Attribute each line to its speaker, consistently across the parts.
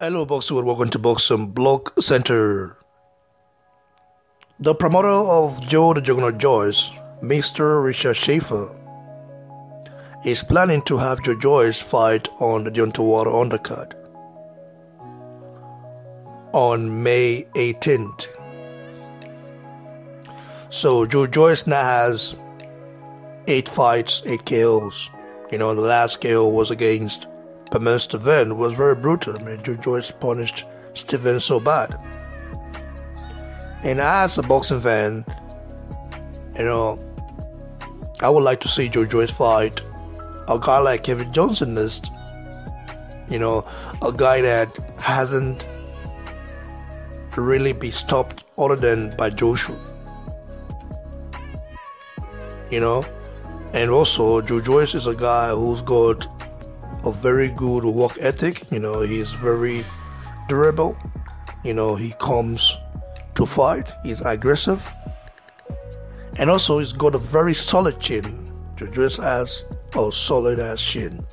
Speaker 1: Hello, Boxer. Welcome to Boxing Block Center. The promoter of Joe the Juggernaut Joyce, Mr. Richard Schaefer, is planning to have Joe Joyce fight on the Deontay Undercard on May 18th. So Joe Joyce now has 8 fights, 8 KOs. The last KO was against Steven, was very brutal. Joe Joyce punished Steven so bad. And as a boxing fan, I would like to see Joe Joyce fight a guy like Kevin Johnson next. A guy that hasn't really been stopped other than by Joshua. And also Joe Joyce is a guy who's got a very good work ethic. He's very durable. He comes to fight. He's aggressive, and also he's got a very solid chin. Joe Joyce has a solid ass chin.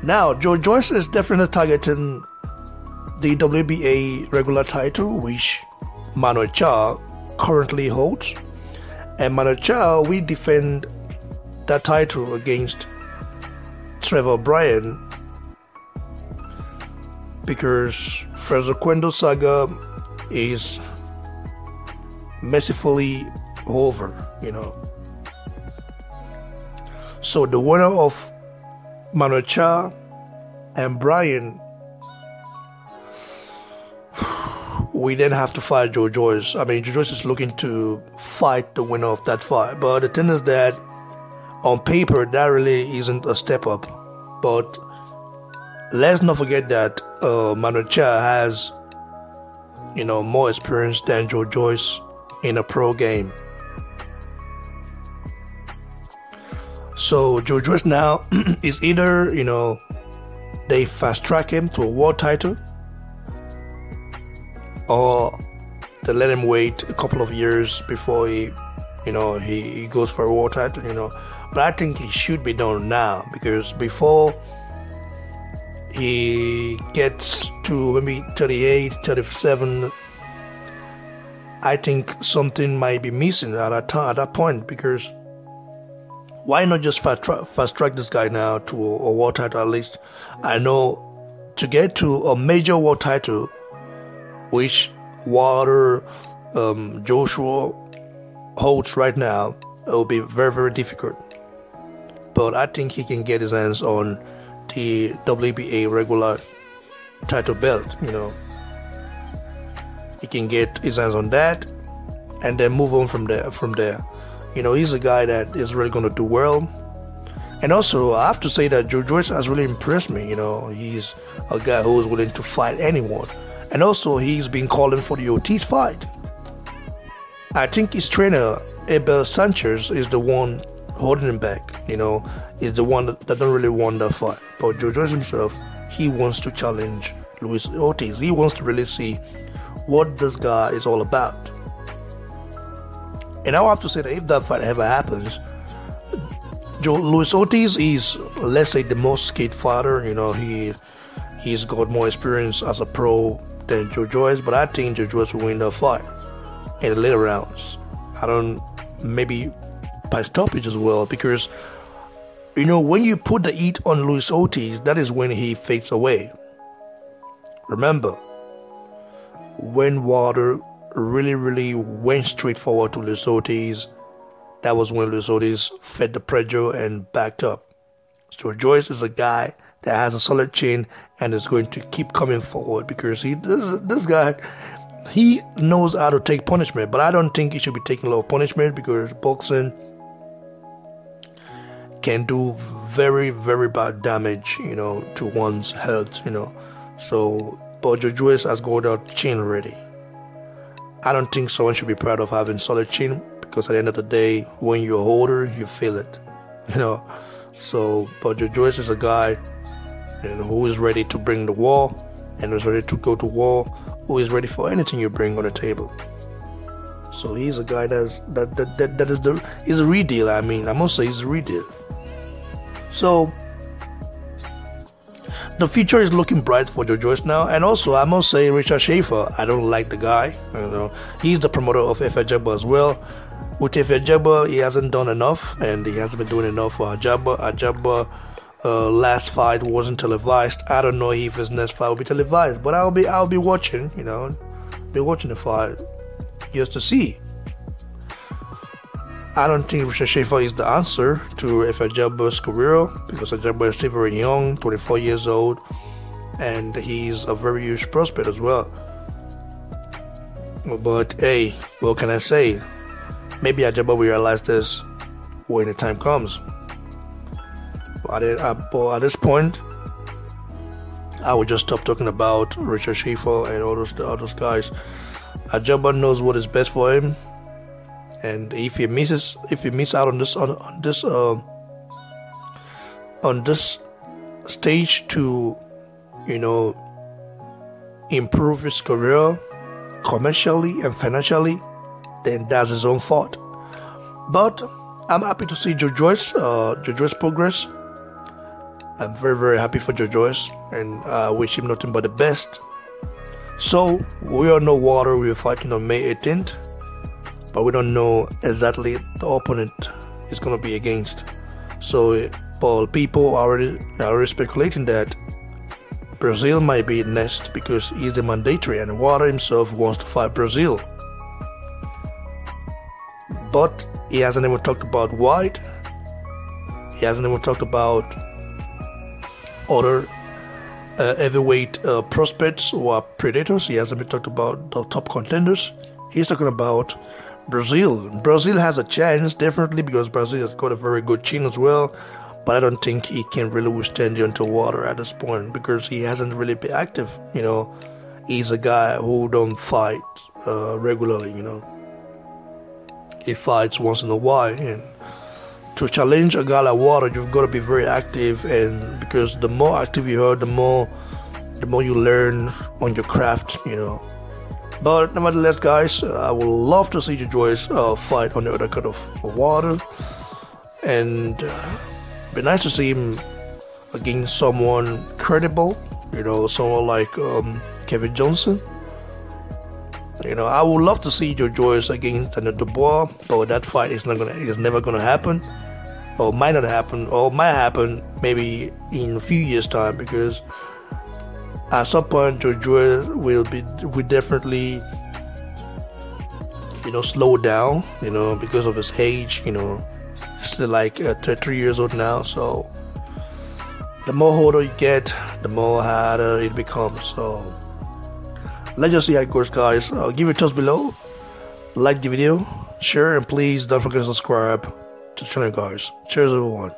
Speaker 1: Now, Joe Joyce is definitely targeting the WBA regular title, which Manuel Charr currently holds. And Manuel Charr will defend that title against Trevor Bryan, because Fraser Quendo's saga is mercifully over, So the winner of Manuel Charr and Bryan, we then have to fight Joe Joyce. Joe Joyce is looking to fight the winner of that fight. But the thing is that on paper, that really isn't a step up. But let's not forget that Manuel Charr has, more experience than Joe Joyce in a pro game. So Joe Joyce now is either, they fast track him to a world title, or they let him wait a couple of years before he goes for a world title, But I think it should be done now, because before he gets to maybe 38, 37, I think something might be missing at that point. Because why not just fast track this guy now to a world title at least? I know to get to a major world title, which Wilder, Joshua holds right now, it will be very, very difficult. But I think he can get his hands on the WBA regular title belt. He can get his hands on that and then move on from there. He's a guy that is really going to do well. And also, I have to say that Joe Joyce has really impressed me. He's a guy who is willing to fight anyone. And also, he's been calling for the Ortiz fight. I think his trainer, Abel Sanchez, is the one holding him back. Is the one that don't really want that fight. But Joe Joyce himself, he wants to challenge Luis Ortiz. He wants to really see what this guy is all about. And I have to say that if that fight ever happens, Luis Ortiz is, let's say, the most skilled fighter. He's got more experience as a pro than Joe Joyce. But I think Joe Joyce will win that fight in the later rounds. Maybe by stoppage as well, because when you put the heat on Luis Ortiz, that is when he fades away. Remember, when Wilder really went straight forward to Luis Ortiz, that was when Luis Ortiz fed the pressure and backed up. So Joyce is a guy that has a solid chin and is going to keep coming forward, because this guy, he knows how to take punishment. But I don't think he should be taking a lot of punishment, because boxing can do very, very bad damage, to one's health, So, but Joe Joyce has got a chin already. I don't think someone should be proud of having solid chin, because at the end of the day, when you're older, you feel it, So, but Joe Joyce is a guy, who is ready to bring the war, and is ready to go to war, who is ready for anything you bring on the table. So he's a guy he's a real deal. I must say he's a real deal. So the future is looking bright for Joe Joyce now. And also, I must say, Richard Schaefer, I don't like the guy. He's the promoter of Ajagba as well. With Ajagba, he hasn't done enough, and he hasn't been doing enough for Ajagba. Ajagba last fight wasn't televised. I don't know if his next fight will be televised, but I'll be watching. Be watching the fight just to see. I don't think Richard Schaefer is the answer to Ajagba's career, because Ajagba is still very young, 24 years old, and he's a very huge prospect as well. But hey, what can I say? Maybe Ajagba will realize this when the time comes. But at this point, I will just stop talking about Richard Schaefer and all those guys. Ajagba knows what is best for him. And if he misses out on this stage to, improve his career commercially and financially, then that's his own fault. But I'm happy to see Joe Joyce progress. I'm very, very happy for Joe Joyce, and I wish him nothing but the best. So we all know Wilder will be fighting on May 18th. But we don't know exactly the opponent is going to be against. So, people are already speculating that Brazil might be next, because he's the mandatory, and Wilder himself wants to fight Brazil. But he hasn't even talked about White. He hasn't even talked about other heavyweight prospects who are predators. He hasn't even talked about the top contenders. He's talking about Brazil. Brazil has a chance, definitely, because Brazil has got a very good chin as well. But I don't think he can really withstand Deontay Wilder at this point, because he hasn't really been active. He's a guy who don't fight regularly. He fights once in a while, and to challenge a guy like Wilder, you've got to be very active. And because the more active you are, the more you learn on your craft. But nevertheless, guys, I would love to see Joe Joyce fight on the other kind of Wilder, and be nice to see him against someone credible, someone like Kevin Johnson. I would love to see Joe Joyce against Daniel Dubois, but that fight is never gonna happen, or might not happen, or might happen maybe in a few years' time, because at some point, Joe Joyce will definitely, slow down, because of his age, he's still like 33 years old now. So the more older you get, the more harder it becomes. So let's just see how it goes, guys. Give it a thumbs below, like the video, share, and please don't forget to subscribe to the channel, guys. Cheers, everyone.